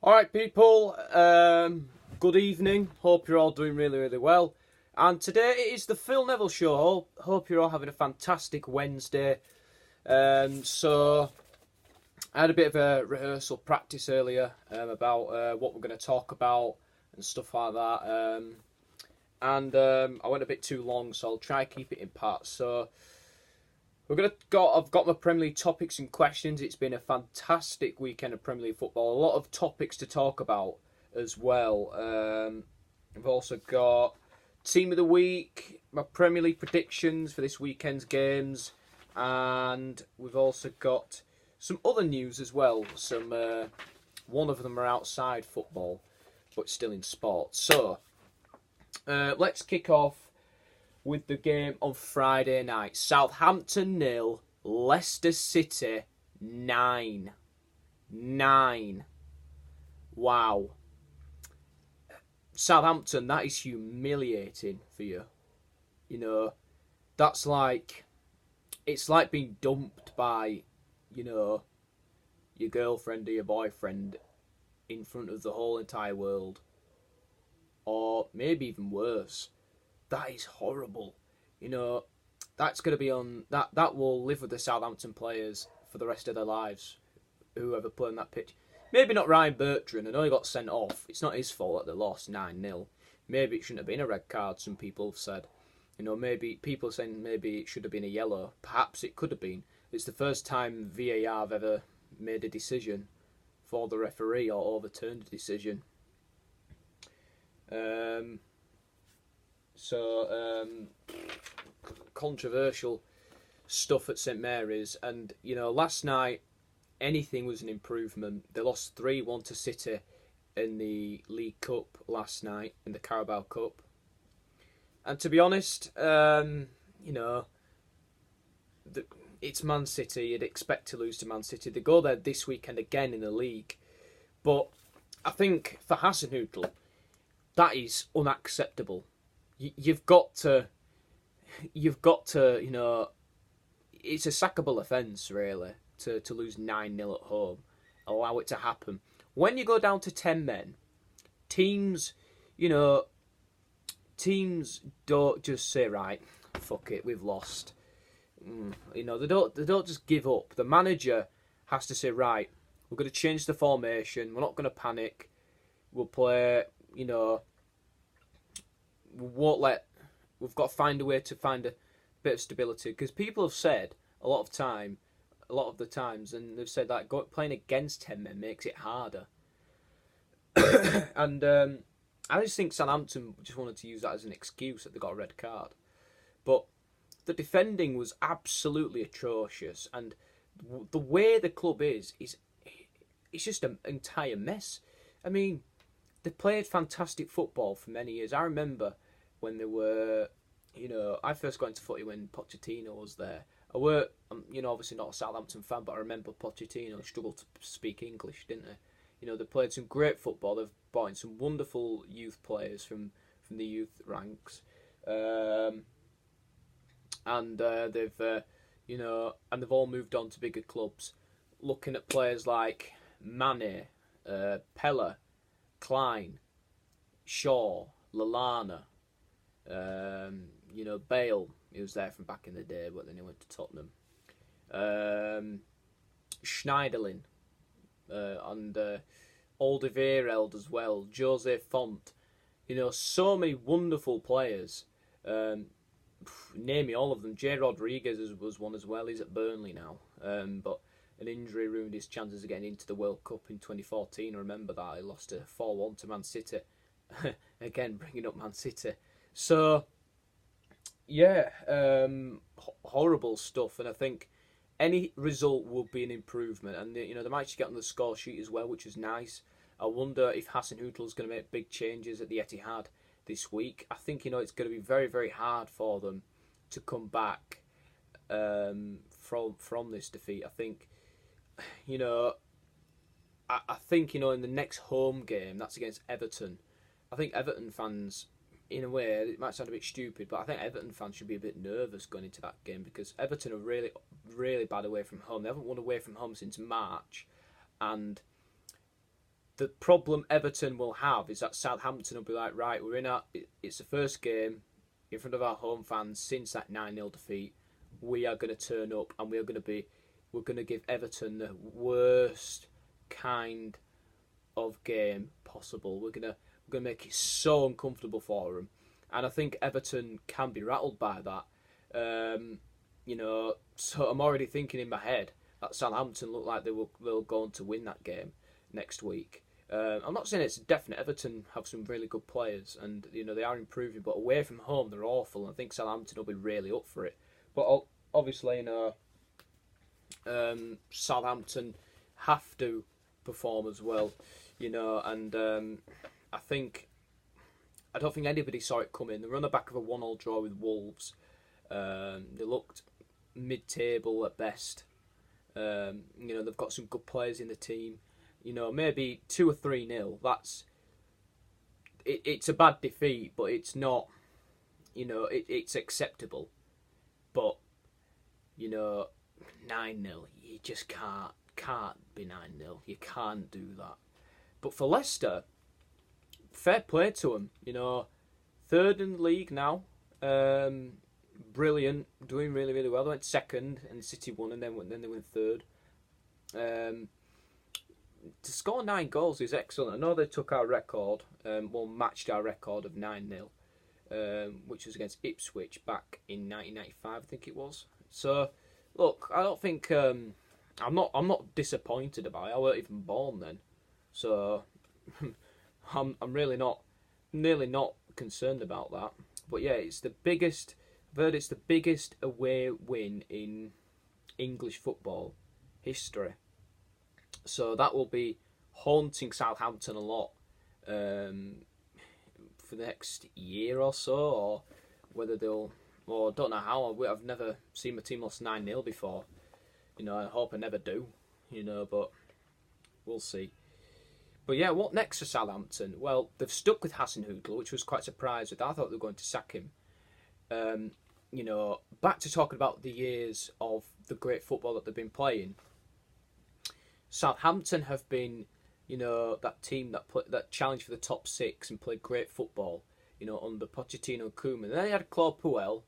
Alright people, good evening, hope you're all doing really well, and today it is the Phil Neville show. Hope you're all having a fantastic Wednesday. So I had a bit of a rehearsal practice earlier about what we're going to talk about and stuff like that, and I went a bit too long, so I'll try to keep it in parts. So I've got my Premier League topics and questions. It's been a fantastic weekend of Premier League football. A lot of topics to talk about as well. I've also got Team of the Week, my Premier League predictions for this weekend's games, and we've also got some other news as well. One of them are outside football, but still in sport. So let's kick off with the game on Friday night. Southampton 0, Leicester City 9. Wow. Southampton, that is humiliating for you. You know, that's like, it's like being dumped by, your girlfriend or your boyfriend in front of the whole entire world. Or maybe even worse. That is horrible. That's going to be on... That will live with the Southampton players for the rest of their lives, whoever played on that pitch. Maybe not Ryan Bertrand. I know he got sent off. It's not his fault that they lost 9-0. Maybe it shouldn't have been a red card, some people have said. Maybe people are saying maybe it should have been a yellow. Perhaps it could have been. It's the first time VAR have ever made a decision for the referee or overturned a decision. Controversial stuff at St Mary's, and last night anything was an improvement. They lost 3-1 to City in the League Cup last night, in the Carabao Cup, and to be honest, it's Man City. You'd expect to lose to Man City. They go there this weekend again in the league, but I think for Hasenhüttl, that is unacceptable. You've got to, it's a sackable offence, really, to lose 9-0 at home. Allow it to happen. When you go down to 10 men, teams don't just say, right, fuck it, we've lost. They don't just give up. The manager has to say, right, we're going to change the formation. We're not going to panic. We'll play, we've got to find a way to find a bit of stability, because people have said a lot of the times, and they've said that playing against 10 men makes it harder. And I just think Southampton just wanted to use that as an excuse that they got a red card. But the defending was absolutely atrocious, and the way the club is it's just an entire mess. I mean, they played fantastic football for many years. I remember when they were, I first got into footy when Pochettino was there. I were, obviously not a Southampton fan, but I remember Pochettino struggled to speak English, didn't they? They played some great football. They've brought in some wonderful youth players from the youth ranks, and they've all moved on to bigger clubs. Looking at players like Mane, Pella, Klein, Shaw, Lallana, Bale, he was there from back in the day, but then he went to Tottenham. Schneiderlin, and Alderweireld as well, Jose Font. So many wonderful players. Name me all of them. Jay Rodriguez was one as well. He's at Burnley now. But an injury ruined his chances of getting into the World Cup in 2014. I remember that. He lost a 4-1 to Man City. Again, bringing up Man City. So, yeah, horrible stuff. And I think any result will be an improvement. And, they might just get on the score sheet as well, which is nice. I wonder if Hasenhüttl is going to make big changes at the Etihad this week. I think, it's going to be very, very hard for them to come back from this defeat. I think, I think, in the next home game, that's against Everton, I think Everton fans, in a way, it might sound a bit stupid, but I think Everton fans should be a bit nervous going into that game, because Everton are really, really bad away from home. They haven't won away from home since March, and the problem Everton will have is that Southampton will be like, right, it's the first game in front of our home fans since that 9-0 defeat. We are going to turn up and we're going to give Everton the worst kind of game possible. We're going to make it so uncomfortable for them. And I think Everton can be rattled by that. So I'm already thinking in my head that Southampton look like they'll go on to win that game next week. I'm not saying it's definite. Everton have some really good players, and they are improving. But away from home, they're awful. And I think Southampton will be really up for it. But obviously, Southampton have to perform as well. And I don't think anybody saw it coming. They were on the back of a 1-1 draw with Wolves. They looked mid-table at best. They've got some good players in the team. Maybe 2 or 3-0. It's a bad defeat, but it's not. It's acceptable. But 9-0, you just can't be 9-0. You can't do that. But for Leicester, fair play to them. Third in the league now. Brilliant, doing really, really well. They went second, and City won, and then they went third. To score 9 goals is excellent. I know they took our record, matched our record of 9-0, which was against Ipswich back in 1995, I think it was. So, look, I don't think I'm not disappointed about it. I weren't even born then, so I'm really not concerned about that. But yeah, it's the biggest. I've heard it's the biggest away win in English football history. So that will be haunting Southampton a lot for the next year or so, or whether they'll. Or I don't know how. I've never seen my team lost 9-0 before. I hope I never do. But we'll see. But yeah, what next for Southampton? Well, they've stuck with Hasenhüttl, which was quite surprised with. I thought they were going to sack him. Back to talking about the years of the great football that they've been playing. Southampton have been, that team that challenged for the top 6 and played great football, under Pochettino and Koeman. And then they had Claude Puel.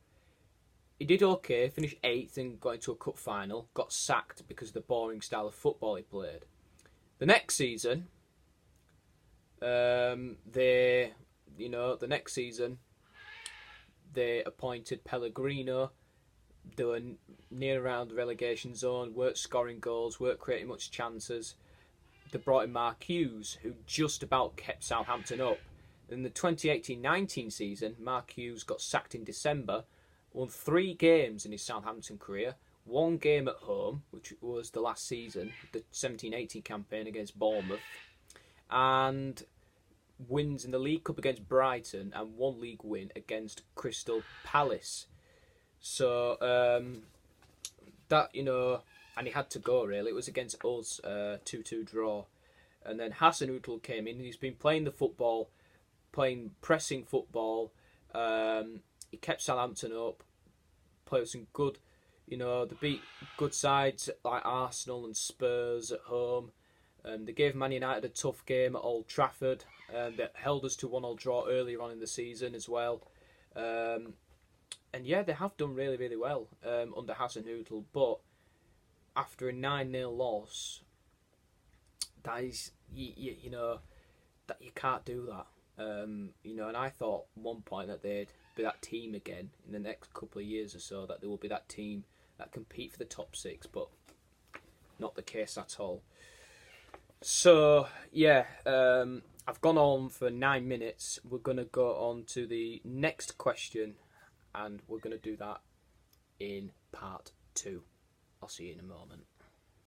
He did okay, finished 8th and got into a cup final. Got sacked because of the boring style of football he played. The next season, they appointed Pellegrino. They were near around the relegation zone, weren't scoring goals, weren't creating much chances. They brought in Mark Hughes, who just about kept Southampton up. In the 2018-19 season, Mark Hughes got sacked in December, won 3 games in his Southampton career, 1 game at home, which was the last season, the 17-18 campaign against Bournemouth, and wins in the League Cup against Brighton and 1 league win against Crystal Palace. So, and he had to go, really. It was against us, 2-2 draw. And then Hasenhüttl came in, and he's been playing the football, playing pressing football. He kept Southampton up, played some good, they beat good sides like Arsenal and Spurs at home. They gave Man United a tough game at Old Trafford. That held us to 1-1 draw earlier on in the season as well. And yeah, they have done really, really well under Hasenhüttl. But after a 9-0 loss, that is, that you can't do that. And I thought at one point that they'd be that team again in the next couple of years or so, that they will be that team that compete for the top 6, but not the case at all. So, yeah, I've gone on for 9 minutes. We're going to go on to the next question, and we're going to do that in part 2. I'll see you in a moment.